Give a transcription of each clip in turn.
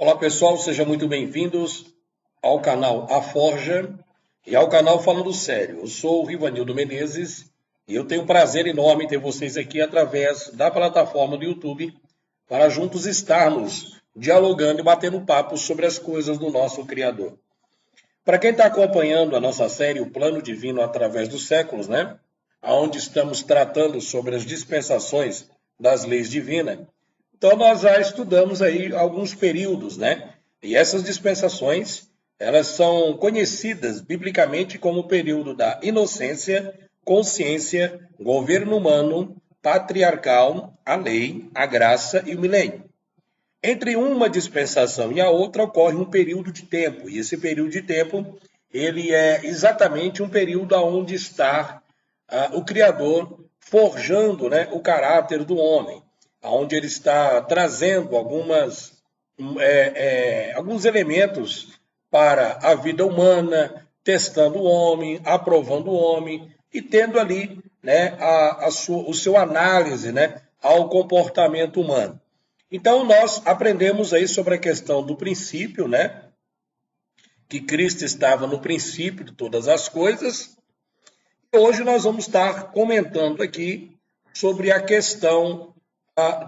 Olá pessoal, sejam muito bem-vindos ao canal A Forja e ao canal Falando Sério. Eu sou o Rivanildo Menezes e eu tenho um prazer enorme ter vocês aqui através da plataforma do YouTube para juntos estarmos dialogando e batendo papo sobre as coisas do nosso Criador. Para quem está acompanhando a nossa série O Plano Divino através dos séculos, né? Onde estamos tratando sobre as dispensações das leis divinas, então, nós já estudamos aí alguns períodos, né? E essas dispensações, elas são conhecidas biblicamente como o período da inocência, consciência, governo humano, patriarcal, a lei, a graça e o milênio. Entre uma dispensação e a outra ocorre um período de tempo, e esse período de tempo, ele é exatamente um período onde está o Criador forjando, né, o caráter do homem, onde ele está trazendo alguns elementos para a vida humana, testando o homem, aprovando o homem e tendo ali, né, o seu análise, né, ao comportamento humano. Então, nós aprendemos aí sobre a questão do princípio, né, que Cristo estava no princípio de todas as coisas. E hoje nós vamos estar comentando aqui sobre a questão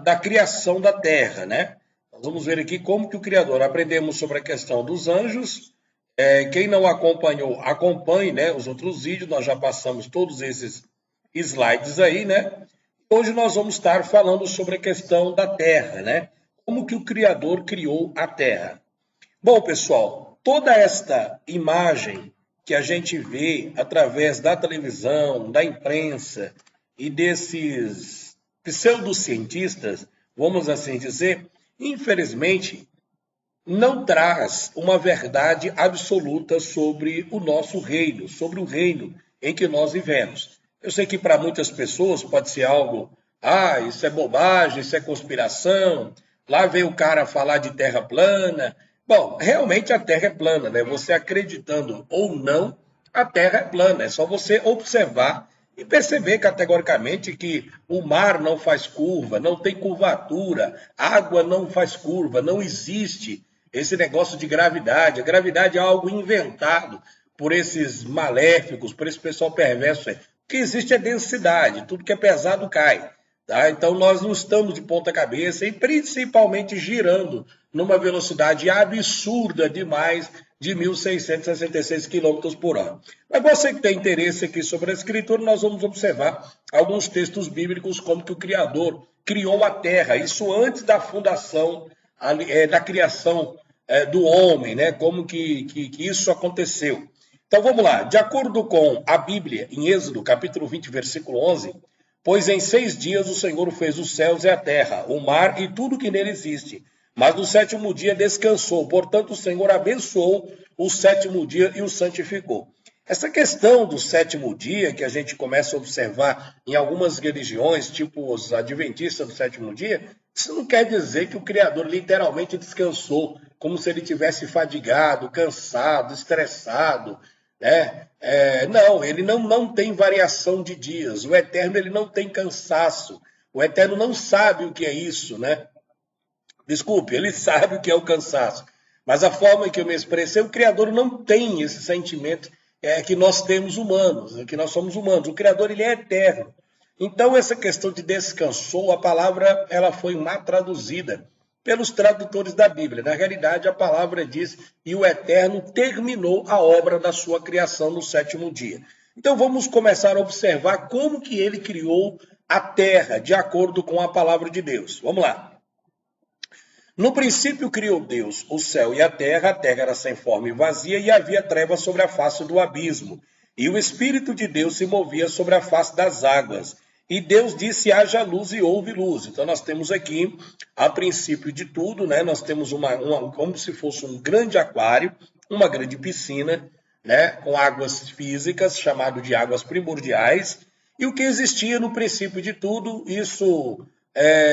da criação da terra, né? Nós vamos ver aqui como que o Criador, aprendemos sobre a questão dos anjos. Quem não acompanhou, acompanhe, né, os outros vídeos, nós já passamos todos esses slides aí, né? Hoje nós vamos estar falando sobre a questão da terra, né? Como que o Criador criou a terra. Bom, pessoal, toda esta imagem que a gente vê através da televisão, da imprensa e desses pseudocientistas, vamos assim dizer, infelizmente, não traz uma verdade absoluta sobre o nosso reino, sobre o reino em que nós vivemos. Eu sei que para muitas pessoas pode ser algo, isso é bobagem, isso é conspiração, lá vem o cara falar de terra plana. Bom, realmente a terra é plana, né? Você acreditando ou não, a terra é plana. É só você observar e perceber categoricamente que o mar não faz curva, não tem curvatura, água não faz curva, não existe esse negócio de gravidade. A gravidade é algo inventado por esses maléficos, por esse pessoal perverso. O que existe é densidade, tudo que é pesado cai. Tá? Então nós não estamos de ponta cabeça e principalmente girando numa velocidade absurda demais de 1.666 km por hora. Mas você que tem interesse aqui sobre a Escritura, nós vamos observar alguns textos bíblicos como que o Criador criou a terra, isso antes da fundação, da criação do homem, né? Como que isso aconteceu. Então vamos lá, de acordo com a Bíblia, em Êxodo capítulo 20, versículo 11, pois em 6 dias o Senhor fez os céus e a terra, o mar e tudo que nele existe. Mas no 7º dia descansou. Portanto, o Senhor abençoou o 7º dia e o santificou. Essa questão do 7º dia, que a gente começa a observar em algumas religiões, tipo os adventistas do 7º dia, isso não quer dizer que o Criador literalmente descansou, como se ele tivesse fadigado, cansado, estressado, né? Não, ele não tem variação de dias. O Eterno ele não tem cansaço. O Eterno não sabe o que é isso, né? Desculpe, ele sabe o que é o cansaço. Mas a forma que eu me expressei, o Criador não tem esse sentimento que nós temos humanos, que nós somos humanos. O Criador ele é eterno. Então, essa questão de descansou, a palavra ela foi mal traduzida pelos tradutores da Bíblia. Na realidade, a palavra diz, e o Eterno terminou a obra da sua criação no 7º dia. Então, vamos começar a observar como que ele criou a terra, de acordo com a palavra de Deus. Vamos lá. No princípio criou Deus o céu e a terra era sem forma e vazia, e havia trevas sobre a face do abismo. E o Espírito de Deus se movia sobre a face das águas. E Deus disse, haja luz e houve luz. Então nós temos aqui, a princípio de tudo, né? Nós temos como se fosse um grande aquário, uma grande piscina, né? Com águas físicas, chamado de águas primordiais. E o que existia no princípio de tudo, isso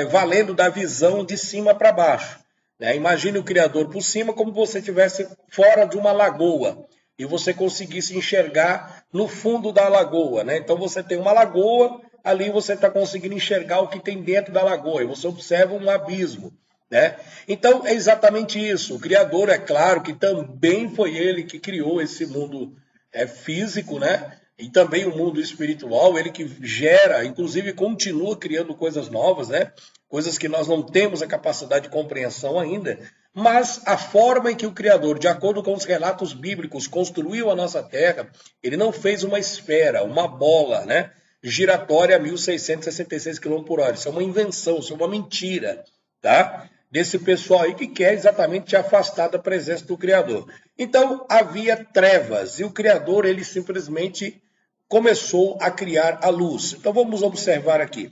valendo da visão de cima para baixo. Né? Imagine o Criador por cima como se você estivesse fora de uma lagoa e você conseguisse enxergar no fundo da lagoa. Né? Então você tem uma lagoa, ali você está conseguindo enxergar o que tem dentro da lagoa e você observa um abismo. né? Então, é exatamente isso. O Criador, é claro que também foi ele que criou esse mundo físico, né? E também o mundo espiritual, ele que gera, inclusive continua criando coisas novas, né? Coisas que nós não temos a capacidade de compreensão ainda. Mas a forma em que o Criador, de acordo com os relatos bíblicos, construiu a nossa Terra, ele não fez uma esfera, uma bola, né? Giratória a 1.666 km por hora. Isso é uma invenção, isso é uma mentira, tá? Desse pessoal aí que quer exatamente te afastar da presença do Criador. Então, havia trevas e o Criador, ele simplesmente começou a criar a luz. Então, vamos observar aqui.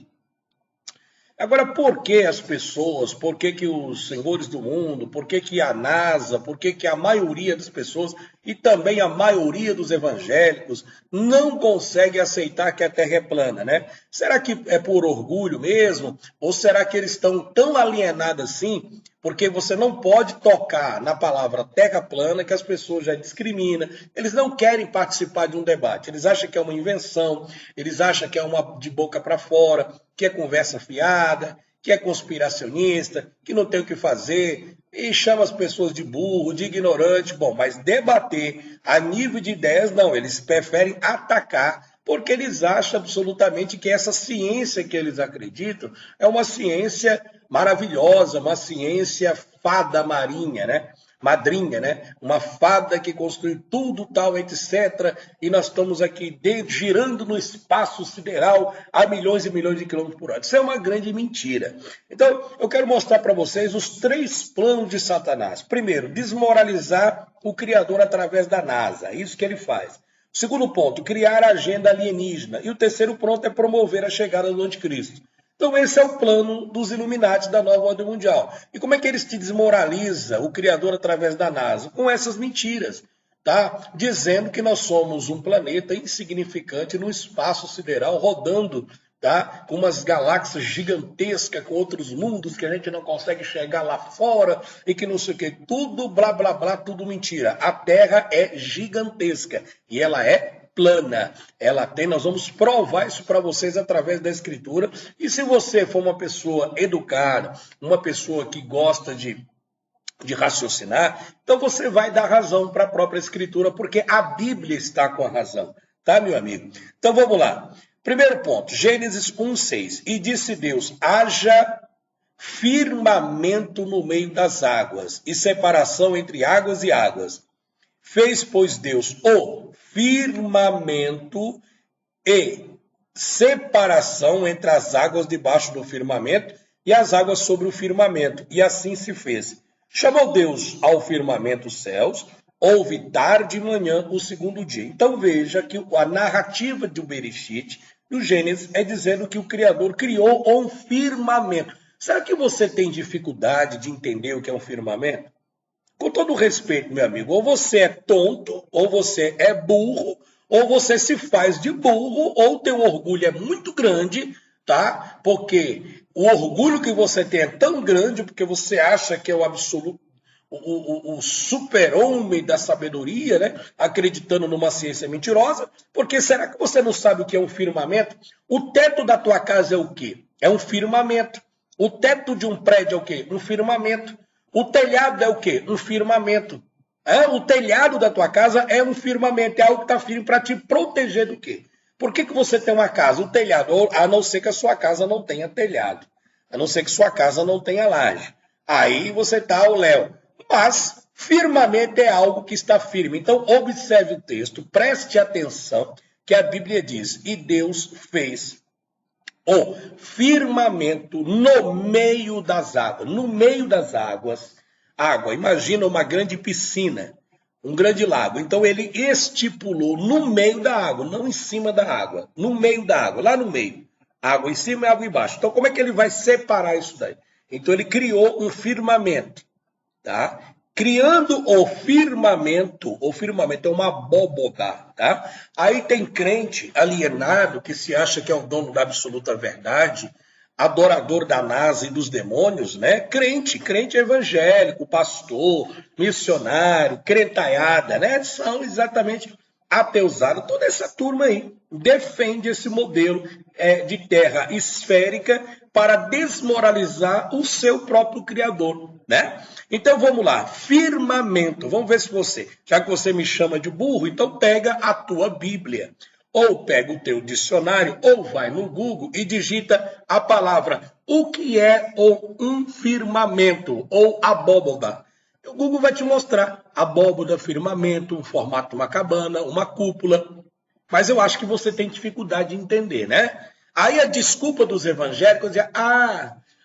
Agora, por que as pessoas, por que os senhores do mundo, por que a NASA, por que a maioria das pessoas e também a maioria dos evangélicos não consegue aceitar que a Terra é plana, né? Será que é por orgulho mesmo? Ou será que eles estão tão alienados assim? Porque você não pode tocar na palavra terra plana que as pessoas já discriminam. Eles não querem participar de um debate. Eles acham que é uma invenção, eles acham que é uma de boca para fora, que é conversa fiada, que é conspiracionista, que não tem o que fazer, e chama as pessoas de burro, de ignorante. Bom, mas debater a nível de ideias, não. Eles preferem atacar, porque eles acham absolutamente que essa ciência que eles acreditam é uma ciência maravilhosa, uma ciência fada marinha, né? Madrinha, né? Uma fada que construiu tudo, tal, etc. E nós estamos aqui girando no espaço sideral a milhões e milhões de quilômetros por hora. Isso é uma grande mentira. Então, eu quero mostrar para vocês os 3 planos de Satanás. Primeiro, desmoralizar o Criador através da NASA. É isso que ele faz. Segundo ponto, criar a agenda alienígena. E o terceiro ponto é promover a chegada do anticristo. Então esse é o plano dos Illuminati da nova ordem mundial. E como é que eles te desmoralizam o Criador através da NASA? Com essas mentiras, tá? Dizendo que nós somos um planeta insignificante no espaço sideral, rodando, tá? Com umas galáxias gigantescas, com outros mundos que a gente não consegue chegar lá fora e que não sei o quê. Tudo blá, blá, blá, tudo mentira. A Terra é gigantesca e ela é plana. Ela tem, nós vamos provar isso para vocês através da Escritura. E se você for uma pessoa educada, uma pessoa que gosta de raciocinar, então você vai dar razão para a própria Escritura, porque a Bíblia está com a razão. Tá, meu amigo? Então vamos lá. Primeiro ponto, Gênesis 1:6. E disse Deus, haja firmamento no meio das águas, e separação entre águas e águas. Fez, pois, Deus o firmamento e separação entre as águas debaixo do firmamento e as águas sobre o firmamento. E assim se fez. Chamou Deus ao firmamento os céus, houve tarde e manhã o segundo dia. Então veja que a narrativa do Bereshit, do Gênesis, é dizendo que o Criador criou um firmamento. Será que você tem dificuldade de entender o que é um firmamento? Com todo respeito, meu amigo, ou você é tonto, ou você é burro, ou você se faz de burro, ou teu orgulho é muito grande, tá? Porque o orgulho que você tem é tão grande porque você acha que é o absoluto, o super-homem da sabedoria, né? Acreditando numa ciência mentirosa. Porque será que você não sabe o que é um firmamento? O teto da tua casa é o quê? É um firmamento. O teto de um prédio é o quê? Um firmamento. O telhado é o quê? Um firmamento. O telhado da tua casa é um firmamento, é algo que está firme para te proteger do quê? Por que você tem uma casa? O telhado, a não ser que a sua casa não tenha telhado, a não ser que sua casa não tenha laje. Aí você está o Léo. Mas firmamento é algo que está firme. Então observe o texto, preste atenção que a Bíblia diz, e Deus fez o firmamento no meio das águas. No meio das águas, água. Imagina uma grande piscina, um grande lago. Então ele estipulou no meio da água, não em cima da água. No meio da água, lá no meio. Água em cima e água embaixo. Então como é que ele vai separar isso daí? Então ele criou um firmamento, tá? Criando o firmamento é uma abóboda, tá? Aí tem crente alienado que se acha que é o dono da absoluta verdade, adorador da NASA e dos demônios, né? Crente evangélico, pastor, missionário, crentaiada, né? São exatamente ateusada. Toda essa turma aí defende esse modelo de terra esférica para desmoralizar o seu próprio Criador, né? Então vamos lá, firmamento. Vamos ver se você, já que você me chama de burro, então pega a tua Bíblia, ou pega o teu dicionário, ou vai no Google e digita a palavra o que é ou um firmamento, ou abóboda. O Google vai te mostrar abóboda, firmamento, um formato de uma cabana, uma cúpula. Mas eu acho que você tem dificuldade de entender, né? Aí a desculpa dos evangélicos é,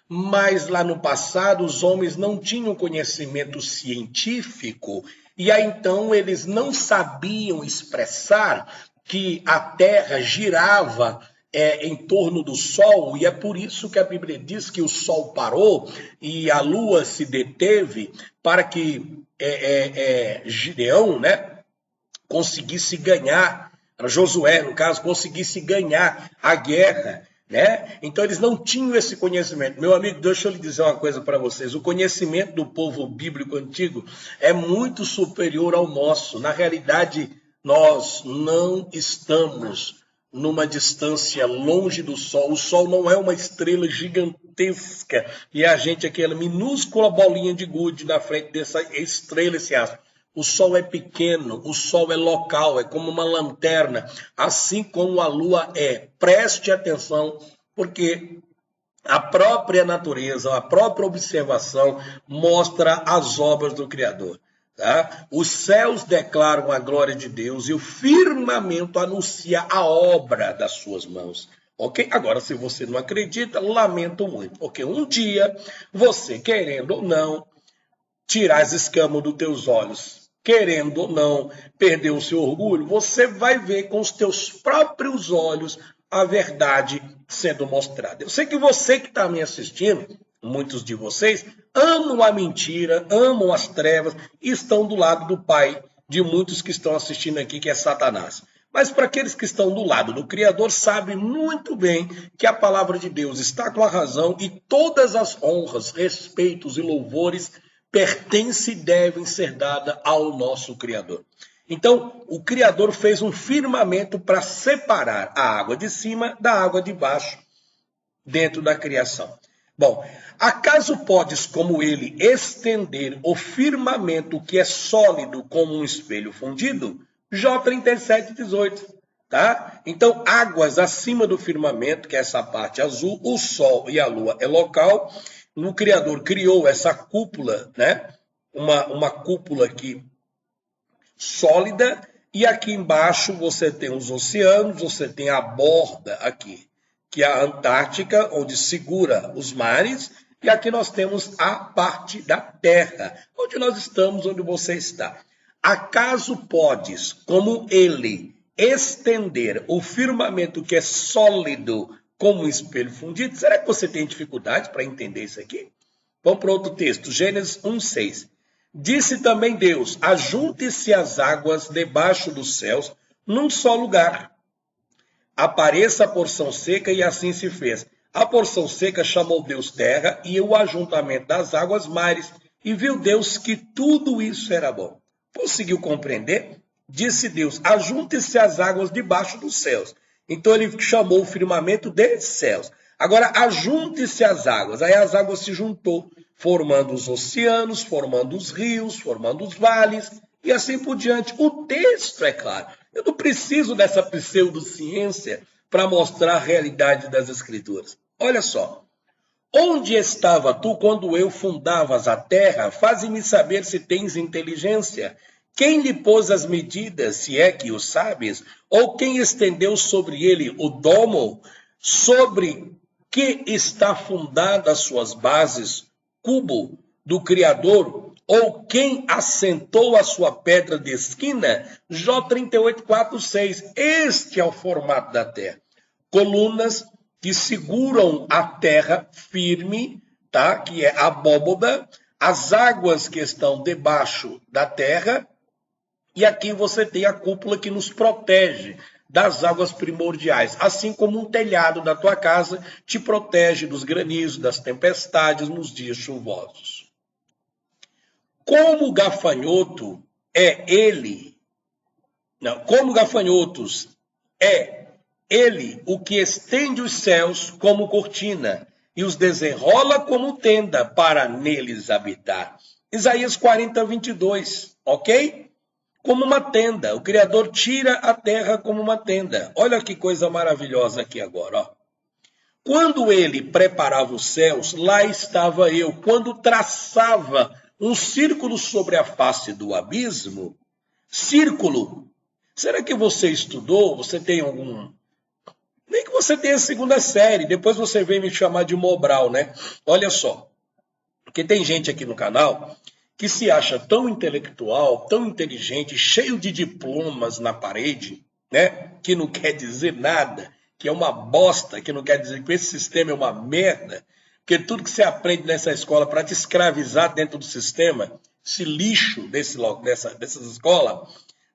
mas lá no passado os homens não tinham conhecimento científico e aí então eles não sabiam expressar que a Terra girava em torno do Sol, e é por isso que a Bíblia diz que o Sol parou e a Lua se deteve para que Gideão, né, conseguisse ganhar, Josué, no caso, conseguisse ganhar a guerra, né? Então eles não tinham esse conhecimento. Meu amigo, deixa eu lhe dizer uma coisa para vocês. O conhecimento do povo bíblico antigo é muito superior ao nosso. Na realidade, nós não estamos numa distância longe do Sol. O Sol não é uma estrela gigantesca e a gente aquela minúscula bolinha de gude na frente dessa estrela, esse astro. O Sol é pequeno, o Sol é local, é como uma lanterna, assim como a Lua é. Preste atenção, porque a própria natureza, a própria observação mostra as obras do Criador. Tá? Os céus declaram a glória de Deus e o firmamento anuncia a obra das suas mãos. Ok? Agora, se você não acredita, lamento muito, porque um dia, você, querendo ou não, tirar as escamas dos teus olhos, querendo ou não, perder o seu orgulho, você vai ver com os teus próprios olhos a verdade sendo mostrada. Eu sei que você que está me assistindo, muitos de vocês, amam a mentira, amam as trevas e estão do lado do pai de muitos que estão assistindo aqui, que é Satanás. Mas para aqueles que estão do lado do Criador, sabem muito bem que a palavra de Deus está com a razão e todas as honras, respeitos e louvores pertencem e devem ser dadas ao nosso Criador. Então, o Criador fez um firmamento para separar a água de cima da água de baixo dentro da criação. Bom, acaso podes, como ele, estender o firmamento que é sólido como um espelho fundido? Jó 37:18, tá? Então, águas acima do firmamento, que é essa parte azul, o sol e a lua é local. O Criador criou essa cúpula, né? Uma cúpula aqui sólida, e aqui embaixo você tem os oceanos, você tem a borda aqui, que é a Antártica, onde segura os mares, e aqui nós temos a parte da terra, onde nós estamos, onde você está. Acaso podes, como ele, estender o firmamento que é sólido como um espelho fundido? Será que você tem dificuldade para entender isso aqui? Vamos para outro texto, Gênesis 1:6. Disse também Deus, ajunte-se as águas debaixo dos céus num só lugar. Apareça a porção seca, e assim se fez. A porção seca chamou Deus terra, e o ajuntamento das águas mares, e viu Deus que tudo isso era bom. Conseguiu compreender? Disse Deus, ajunte-se as águas debaixo dos céus. Então ele chamou o firmamento de céus. Agora, ajunte-se as águas. Aí as águas se juntou, formando os oceanos, formando os rios, formando os vales, e assim por diante. O texto é claro. Eu não preciso dessa pseudociência para mostrar a realidade das Escrituras. Olha só. Onde estava tu quando eu fundavas a terra? Faze-me saber se tens inteligência. Quem lhe pôs as medidas, se é que o sabes? Ou quem estendeu sobre ele o domo? Sobre que está fundada as suas bases? Cubo do Criador? Ou quem assentou a sua pedra de esquina? Jó 38:4-6. Este é o formato da terra. Colunas que seguram a terra firme, tá? Que é a abóboda, as águas que estão debaixo da terra, e aqui você tem a cúpula que nos protege das águas primordiais, assim como um telhado da tua casa te protege dos granizos, das tempestades nos dias chuvosos. Como gafanhoto é ele, não, como gafanhotos é ele o que estende os céus como cortina, e os desenrola como tenda para neles habitar. Isaías 40, 22, ok? Como uma tenda, o Criador tira a terra como uma tenda. Olha que coisa maravilhosa aqui agora, ó. Quando ele preparava os céus, lá estava eu. Quando traçava um círculo sobre a face do abismo, círculo. Será que você estudou? Você tem algum... Nem que você tenha a segunda série, depois você vem me chamar de Mobral, né? Olha só, porque tem gente aqui no canal que se acha tão intelectual, tão inteligente, cheio de diplomas na parede, né? Que não quer dizer nada, que é uma bosta, que não quer dizer que esse sistema é uma merda, porque tudo que você aprende nessa escola para te escravizar dentro do sistema, esse lixo dessas escolas,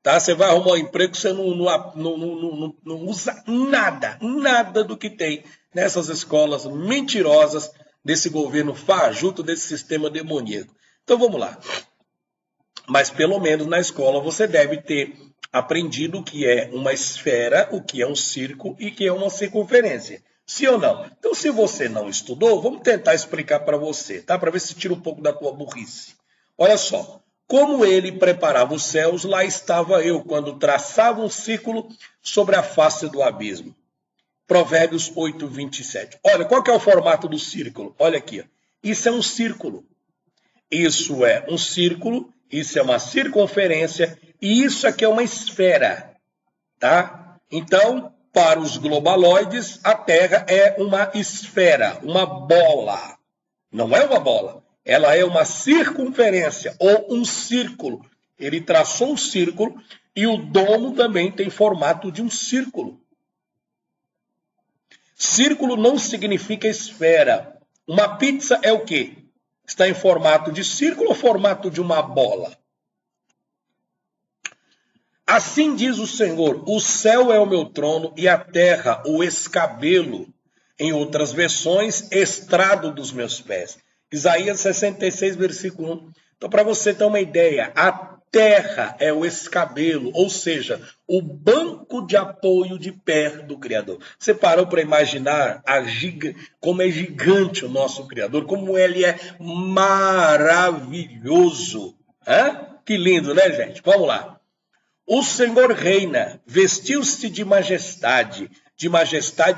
tá? Você vai arrumar um emprego que você não usa nada do que tem nessas escolas mentirosas desse governo fajuto, desse sistema demoníaco. Então vamos lá. Mas pelo menos na escola você deve ter aprendido o que é uma esfera, o que é um círculo e o que é uma circunferência. Sim ou não? Então se você não estudou, vamos tentar explicar para você, tá? Para ver se tira um pouco da tua burrice. Olha só. Como ele preparava os céus, lá estava eu, quando traçava um círculo sobre a face do abismo. Provérbios 8, 27. Olha, qual que é o formato do círculo? Olha aqui. Ó. Isso é um círculo. Isso é um círculo, isso é uma circunferência, e isso aqui é uma esfera. Tá? Então, para os globaloides, a Terra é uma esfera, uma bola. Não é uma bola. Ela é uma circunferência ou um círculo. Ele traçou um círculo e o domo também tem formato de um círculo. Círculo não significa esfera. Uma pizza é o quê? Está em formato de círculo ou formato de uma bola? Assim diz o Senhor, o céu é o meu trono e a terra o escabelo. Em outras versões, estrado dos meus pés. Isaías 66, versículo 1. Então, para você ter uma ideia, a terra é o escabelo, ou seja, o banco de apoio de pé do Criador. Você parou para imaginar como é gigante o nosso Criador, como ele é maravilhoso. Hã? Que lindo, né, gente? Vamos lá. O Senhor reina, vestiu-se de majestade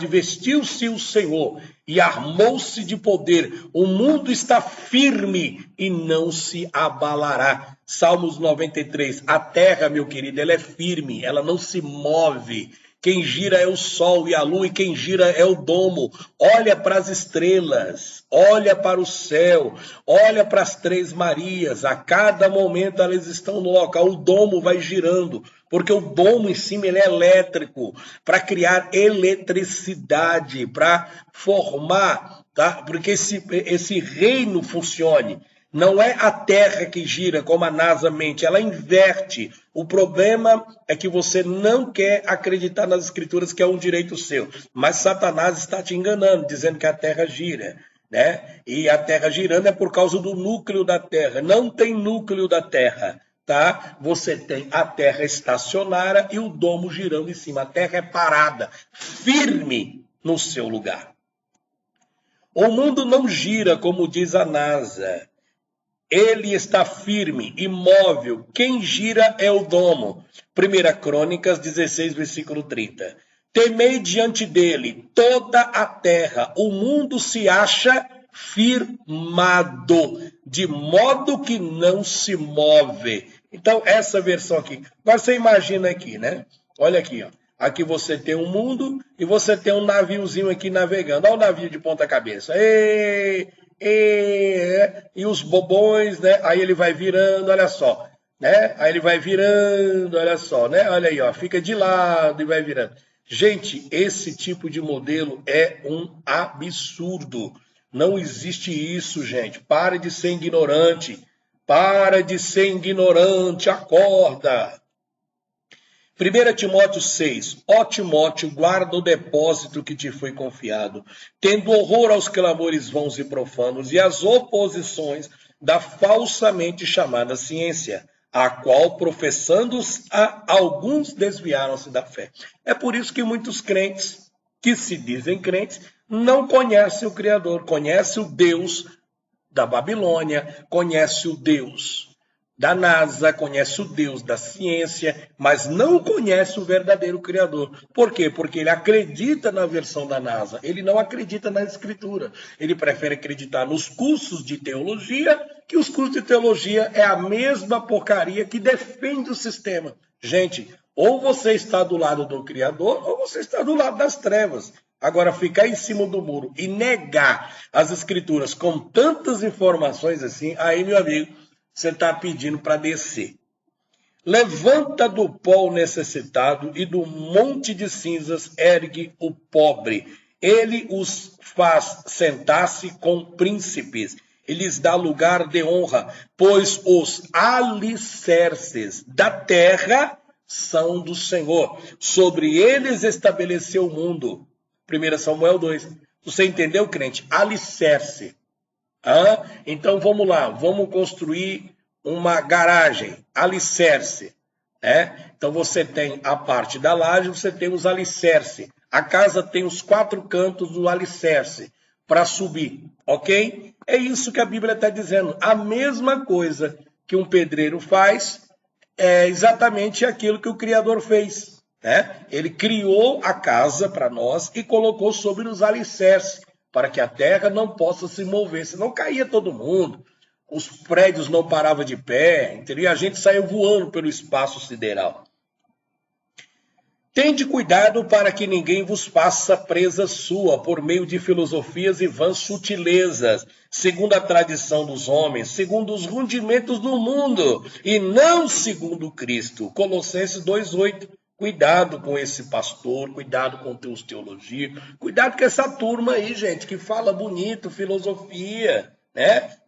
vestiu-se o Senhor e armou-se de poder. O mundo está firme e não se abalará. Salmos 93. A terra, meu querido, ela é firme, ela não se move. Quem gira é o sol e a lua, e quem gira é o domo. Olha para as estrelas, olha para o céu, olha para as Três Marias. A cada momento elas estão no local, o domo vai girando, porque o domo em cima ele é elétrico, para criar eletricidade, para formar, tá? Porque esse reino funcione. Não é a Terra que gira como a NASA mente, ela inverte. O problema é que você não quer acreditar nas escrituras, que é um direito seu. Mas Satanás está te enganando, dizendo que a Terra gira, né? E a Terra girando é por causa do núcleo da Terra. Não tem núcleo da Terra, tá? Você tem a Terra estacionária e o domo girando em cima. A Terra é parada, firme no seu lugar. O mundo não gira, como diz a NASA. Ele está firme, imóvel. Quem gira é o domo. 1 Crônicas 16, versículo 30. Temei diante dele toda a terra. O mundo se acha firmado, de modo que não se move. Então, essa versão aqui. Agora você imagina aqui, né? Olha aqui, ó. Aqui você tem um mundo e você tem um naviozinho aqui navegando. Olha o navio de ponta cabeça. E os bobões, né? Aí ele vai virando, olha só, né? Aí ele vai virando, olha só, né? Olha aí, ó, fica de lado e vai virando. Gente, esse tipo de modelo é um absurdo. Não existe isso, gente. Pare de ser ignorante. Para de ser ignorante, acorda. 1 Timóteo 6. Ó Timóteo, guarda o depósito que te foi confiado, tendo horror aos clamores vãos e profanos e às oposições da falsamente chamada ciência, a qual, professando-os, alguns desviaram-se da fé. É por isso que muitos crentes, que se dizem crentes, não conhece o Criador, conhece o Deus da Babilônia, conhece o Deus da NASA, conhece o Deus da ciência, mas não conhece o verdadeiro Criador. Por quê? Porque ele acredita na versão da NASA, ele não acredita na Escritura. Ele prefere acreditar nos cursos de teologia, que os cursos de teologia é a mesma porcaria que defende o sistema. Gente, ou você está do lado do Criador, ou você está do lado das trevas. Agora, ficar em cima do muro e negar as Escrituras com tantas informações assim, aí, meu amigo, você está pedindo para descer. Levanta do pó o necessitado e do monte de cinzas ergue o pobre. Ele os faz sentar-se com príncipes. Ele lhes dá lugar de honra, pois os alicerces da terra são do Senhor. Sobre eles estabeleceu o mundo. 1 Samuel 2. Você entendeu, crente? Alicerce. Então vamos lá, vamos construir uma garagem, alicerce. Então você tem a parte da laje, você tem os alicerce. A casa tem os 4 cantos do alicerce para subir, ok? É isso que a Bíblia está dizendo. A mesma coisa que um pedreiro faz é exatamente aquilo que o Criador fez. Ele criou a casa para nós e colocou sobre os alicerces, para que a terra não possa se mover, senão caía todo mundo, os prédios não paravam de pé, entendeu? E a gente saiu voando pelo espaço sideral. Tende cuidado para que ninguém vos faça presa sua, por meio de filosofias e vãs sutilezas, segundo a tradição dos homens, segundo os rudimentos do mundo, e não segundo Cristo. Colossenses 2,8. Cuidado com esse pastor, cuidado com teus teologia, cuidado com essa turma aí, gente, que fala bonito, filosofia,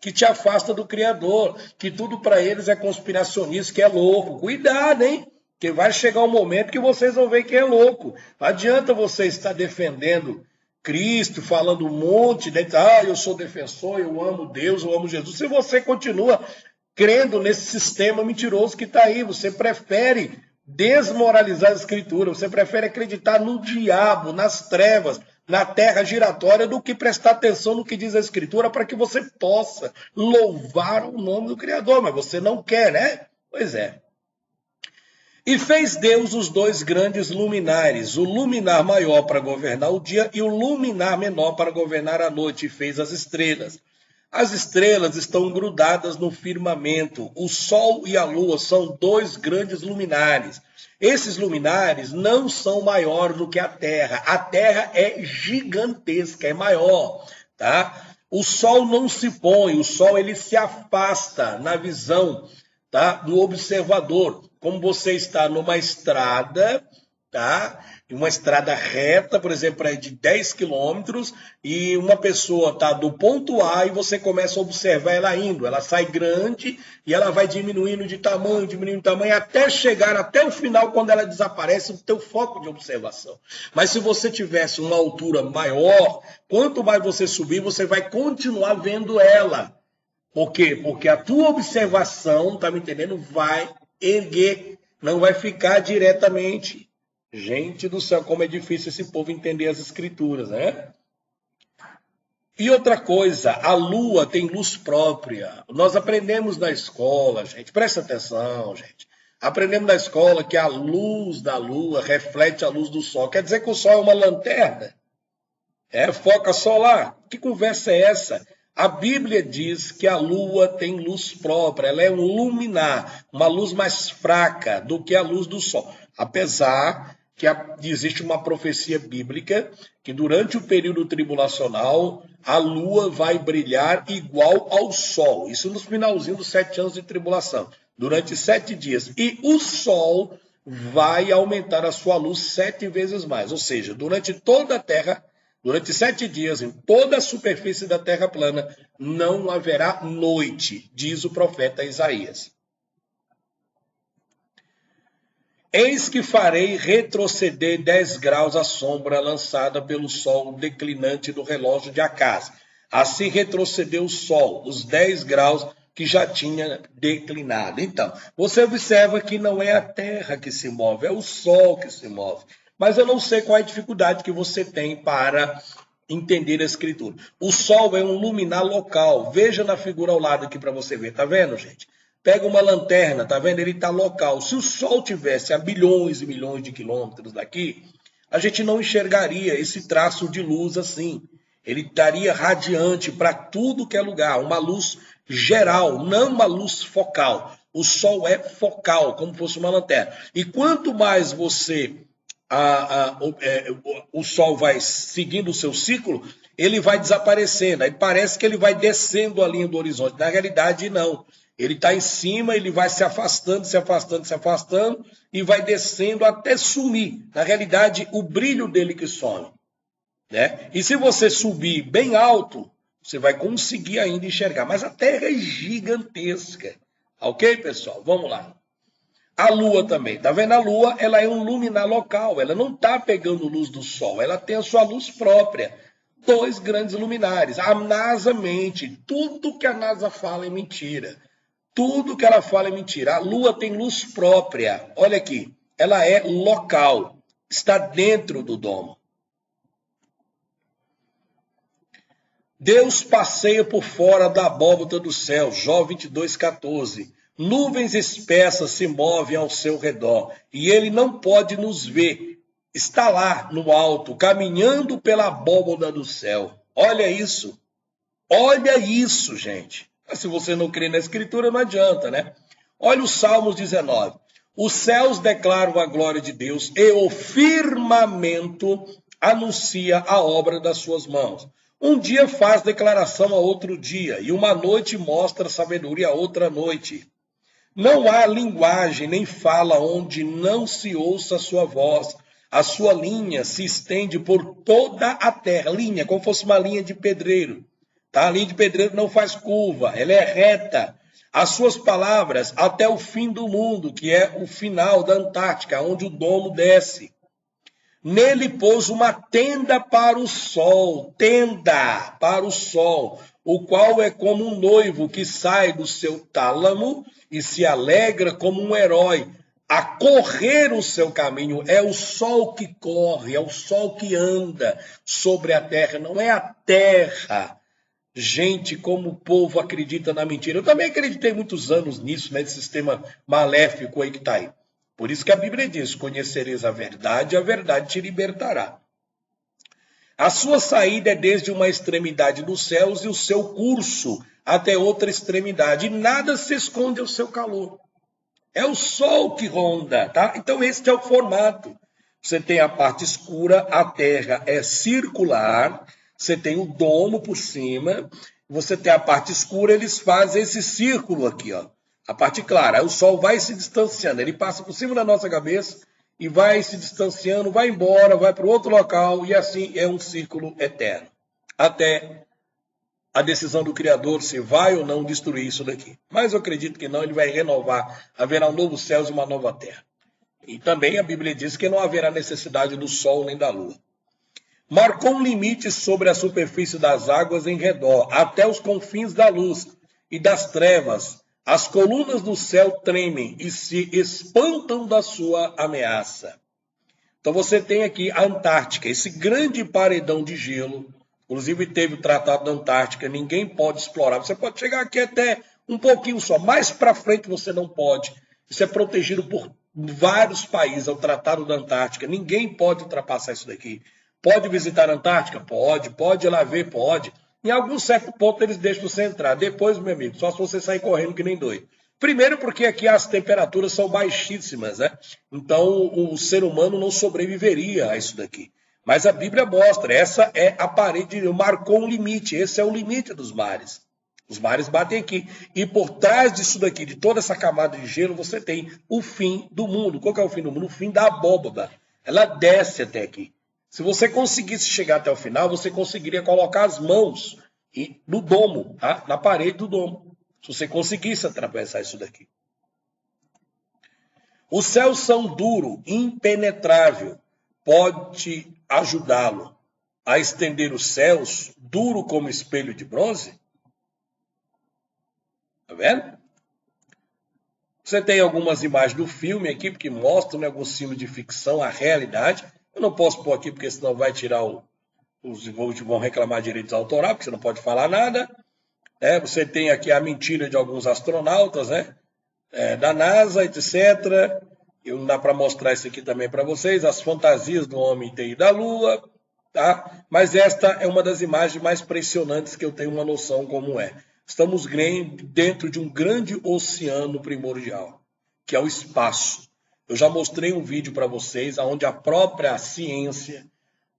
que te afasta do Criador, que tudo para eles é conspiracionista, que é louco. Cuidado, hein? Que vai chegar um momento que vocês vão ver que é louco. Não adianta você estar defendendo Cristo, falando um monte, eu sou defensor, eu amo Deus, eu amo Jesus. Se você continua crendo nesse sistema mentiroso que está aí, você prefere desmoralizar a Escritura, você prefere acreditar no diabo, nas trevas, na terra giratória, do que prestar atenção no que diz a Escritura para que você possa louvar o nome do Criador. Mas você não quer, né? Pois é. E fez Deus os 2 grandes luminares, o luminar maior para governar o dia e o luminar menor para governar a noite, e fez as estrelas. As estrelas estão grudadas no firmamento. O sol e a lua são 2 grandes luminares. Esses luminares não são maiores do que a terra. A terra é gigantesca, é maior, tá? O sol não se põe, o sol ele se afasta na visão, tá, do observador. Como você está numa estrada, tá? Uma estrada reta, por exemplo, é de 10 quilômetros, e uma pessoa está do ponto A e você começa a observar ela indo. Ela sai grande e ela vai diminuindo de tamanho, até chegar até o final, quando ela desaparece do teu foco de observação. Mas se você tivesse uma altura maior, quanto mais você subir, você vai continuar vendo ela. Por quê? Porque a tua observação, tá me entendendo, vai erguer, não vai ficar diretamente. Gente do céu, como é difícil esse povo entender as Escrituras, né? E outra coisa, a lua tem luz própria. Nós aprendemos na escola, gente, presta atenção, gente. Aprendemos na escola que a luz da lua reflete a luz do sol. Quer dizer que o sol é uma lanterna? Foca só lá. Que conversa é essa? A Bíblia diz que a lua tem luz própria, ela é um luminar, uma luz mais fraca do que a luz do sol. Apesar que existe uma profecia bíblica que durante o período tribulacional a lua vai brilhar igual ao sol. Isso no finalzinho dos 7 anos de tribulação, durante 7 dias. E o sol vai aumentar a sua luz 7 vezes mais. Ou seja, durante toda a terra, durante 7 dias, em toda a superfície da terra plana, não haverá noite, diz o profeta Isaías. Eis que farei retroceder 10 graus a sombra lançada pelo sol declinante do relógio de Acás. Assim retrocedeu o sol, os 10 graus que já tinha declinado. Então, você observa que não é a terra que se move, é o sol que se move. Mas eu não sei qual é a dificuldade que você tem para entender a escritura. O sol é um luminar local. Veja na figura ao lado aqui para você ver. Tá vendo, gente? Pega uma lanterna, tá vendo? Ele está local. Se o sol tivesse a bilhões e milhões de quilômetros daqui, a gente não enxergaria esse traço de luz assim. Ele estaria radiante para tudo que é lugar, uma luz geral, não uma luz focal. O sol é focal, como fosse uma lanterna. E quanto mais o sol vai seguindo o seu ciclo, ele vai desaparecendo. Aí parece que ele vai descendo a linha do horizonte. Na realidade, não. Ele está em cima, ele vai se afastando, se afastando, se afastando e vai descendo até sumir. Na realidade, o brilho dele que some. Né? E se você subir bem alto, você vai conseguir ainda enxergar. Mas a Terra é gigantesca. Ok, pessoal? Vamos lá. A Lua também. Tá vendo? A Lua, ela é um luminar local. Ela não está pegando luz do Sol. Ela tem a sua luz própria. 2 grandes luminares. A NASA mente. Tudo que a NASA fala é mentira. Tudo que ela fala é mentira. A Lua tem luz própria. Olha aqui. Ela é local. Está dentro do domo. Deus passeia por fora da abóbada do céu. Jó 22:14. Nuvens espessas se movem ao seu redor. E ele não pode nos ver. Está lá no alto, caminhando pela abóbada do céu. Olha isso. Olha isso, gente. Mas se você não crê na escritura, não adianta, né? Olha o Salmos 19. Os céus declaram a glória de Deus e o firmamento anuncia a obra das suas mãos. Um dia faz declaração a outro dia, e uma noite mostra sabedoria a outra noite. Não há linguagem nem fala onde não se ouça a sua voz. A sua linha se estende por toda a terra. Linha, como fosse uma linha de pedreiro. Tá? A linha de pedreiro não faz curva, ela é reta. As suas palavras até o fim do mundo, que é o final da Antártica, onde o domo desce. Nele pôs uma tenda para o sol, o qual é como um noivo que sai do seu tálamo e se alegra como um herói. A correr o seu caminho, é o sol que corre, é o sol que anda sobre a terra, não é a terra. Gente, como o povo acredita na mentira. Eu também acreditei muitos anos nisso, nesse sistema maléfico aí que está aí. Por isso que a Bíblia diz, conhecereis a verdade te libertará. A sua saída é desde uma extremidade dos céus e o seu curso até outra extremidade. E nada se esconde ao seu calor. É o sol que ronda, tá? Então este é o formato. Você tem a parte escura, a terra é circular, você tem o domo por cima, você tem a parte escura, eles fazem esse círculo aqui, ó. A parte clara, aí o sol vai se distanciando, ele passa por cima da nossa cabeça e vai se distanciando, vai embora, vai para outro local e assim é um círculo eterno. Até a decisão do Criador se vai ou não destruir isso daqui. Mas eu acredito que não, ele vai renovar, haverá um novo céu e uma nova terra. E também a Bíblia diz que não haverá necessidade do sol nem da lua. Marcou um limite sobre a superfície das águas em redor, até os confins da luz e das trevas. As colunas do céu tremem e se espantam da sua ameaça. Então você tem aqui a Antártica, esse grande paredão de gelo. Inclusive teve o Tratado da Antártica, ninguém pode explorar. Você pode chegar aqui até um pouquinho só, mais para frente você não pode. Isso é protegido por vários países, é o Tratado da Antártica. Ninguém pode ultrapassar isso daqui. Pode visitar a Antártica? Pode. Pode ir lá ver? Pode. Em algum certo ponto eles deixam você entrar. Depois, meu amigo, só se você sair correndo que nem doido. Primeiro porque aqui as temperaturas são baixíssimas, né? Então o ser humano não sobreviveria a isso daqui. Mas a Bíblia mostra, essa é a parede, marcou um limite, esse é o limite dos mares. Os mares batem aqui. E por trás disso daqui, de toda essa camada de gelo, você tem o fim do mundo. Qual que é o fim do mundo? O fim da abóbada. Ela desce até aqui. Se você conseguisse chegar até o final, você conseguiria colocar as mãos no domo, tá? Na parede do domo. Se você conseguisse atravessar isso daqui. Os céus são duro, impenetrável. Pode ajudá-lo a estender os céus, duro como espelho de bronze? Tá vendo? Você tem algumas imagens do filme aqui, porque mostram, né, alguns filmes de ficção, a realidade. Eu não posso pôr aqui, porque senão vai tirar os vão reclamar de direitos autorais, porque você não pode falar nada. Você tem aqui a mentira de alguns astronautas, né? Da NASA, etc. Não dá para mostrar isso aqui também para vocês, as fantasias do homem ter ido à Lua, tá? Mas esta é uma das imagens mais impressionantes que eu tenho uma noção como é. Estamos dentro de um grande oceano primordial, que é o espaço. Eu já mostrei um vídeo para vocês, onde a própria ciência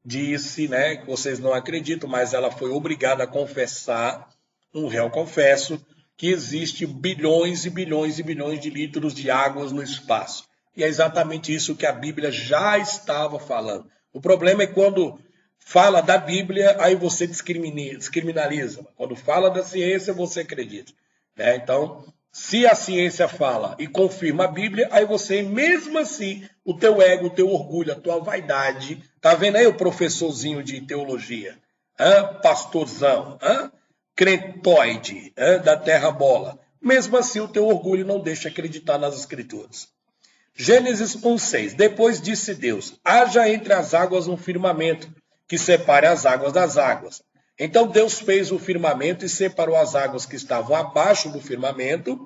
disse, né, que vocês não acreditam, mas ela foi obrigada a confessar, um réu confesso, que existe bilhões e bilhões e bilhões de litros de águas no espaço. E é exatamente isso que a Bíblia já estava falando. O problema é quando fala da Bíblia, aí você descriminaliza. Quando fala da ciência, você acredita. Então, se a ciência fala e confirma a Bíblia, aí você, mesmo assim, o teu ego, o teu orgulho, a tua vaidade, tá vendo aí o professorzinho de teologia? Pastorzão, crentoide, da terra bola. Mesmo assim, o teu orgulho não deixa acreditar nas Escrituras. Gênesis 1:6. Depois disse Deus: haja entre as águas um firmamento, que separe as águas das águas. Então Deus fez o firmamento e separou as águas que estavam abaixo do firmamento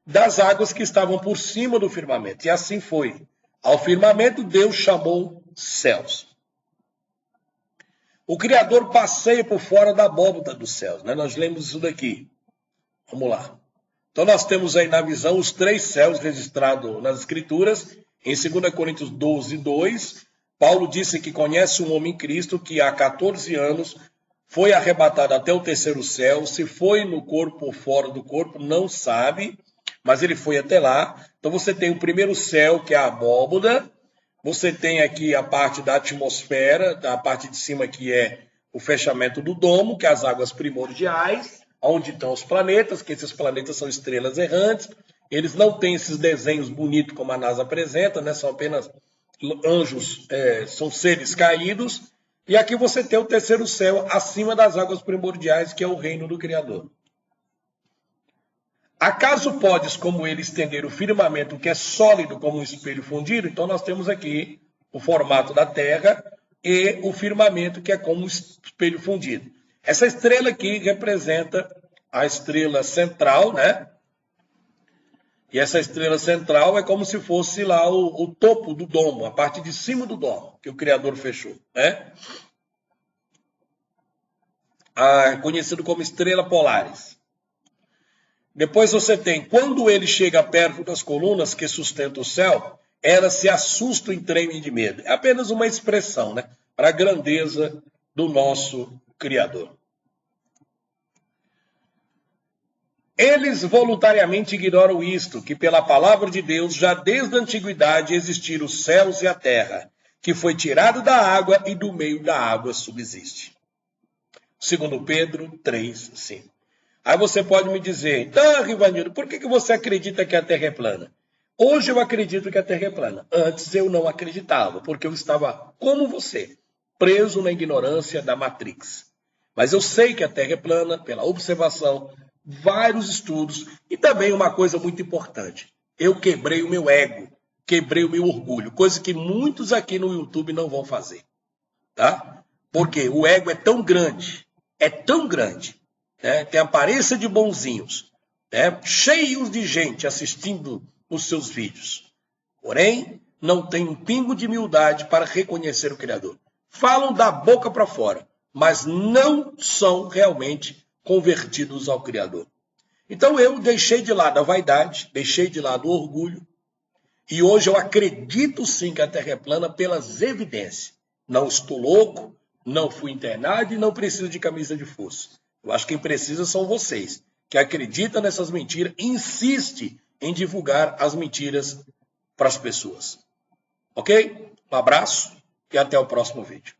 das águas que estavam por cima do firmamento. E assim foi. Ao firmamento Deus chamou céus. O Criador passeia por fora da abóbada dos céus, né? Nós lemos isso daqui. Vamos lá. Então nós temos aí na visão os 3 céus registrados nas Escrituras. Em 2 Coríntios 12:2, Paulo disse que conhece um homem em Cristo que há 14 anos foi arrebatado até o 3º céu. Se foi no corpo ou fora do corpo, não sabe, mas ele foi até lá. Então você tem o primeiro céu, que é a abóbada. Você tem aqui a parte da atmosfera, a parte de cima que é o fechamento do domo, que é as águas primordiais, onde estão os planetas, que esses planetas são estrelas errantes. Eles não têm esses desenhos bonitos como a NASA apresenta, né? São apenas anjos, são seres caídos. E aqui você tem o 3º céu acima das águas primordiais, que é o reino do Criador. Acaso podes, como ele, estender o firmamento que é sólido como um espelho fundido? Então nós temos aqui o formato da Terra e o firmamento que é como um espelho fundido. Essa estrela aqui representa a estrela central, né? E essa estrela central é como se fosse lá o topo do domo, a parte de cima do domo, que o Criador fechou, né? Conhecido como estrela polaris. Depois você tem, quando ele chega perto das colunas que sustentam o céu, elas se assustam e tremem de medo. É apenas uma expressão, né, para a grandeza do nosso Criador. Eles voluntariamente ignoram isto, que pela palavra de Deus, já desde a antiguidade existiram os céus e a terra, que foi tirado da água e do meio da água subsiste. 2 Pedro 3:5. Aí você pode me dizer, então, Rivanildo, por que você acredita que a Terra é plana? Hoje eu acredito que a Terra é plana. Antes eu não acreditava, porque eu estava, como você, preso na ignorância da Matrix. Mas eu sei que a Terra é plana pela observação, vários estudos e também uma coisa muito importante. Eu quebrei o meu ego, quebrei o meu orgulho, coisa que muitos aqui no YouTube não vão fazer. Tá? Porque o ego é tão grande, tem aparência de bonzinhos, cheios de gente assistindo os seus vídeos. Porém, não tem um pingo de humildade para reconhecer o Criador. Falam da boca para fora, mas não são realmente convertidos ao Criador. Então eu deixei de lado a vaidade, deixei de lado o orgulho, e hoje eu acredito sim que a Terra é plana pelas evidências. Não estou louco, não fui internado e não preciso de camisa de força. Eu acho que quem precisa são vocês, que acreditam nessas mentiras e insistem em divulgar as mentiras para as pessoas. Ok? Um abraço e até o próximo vídeo.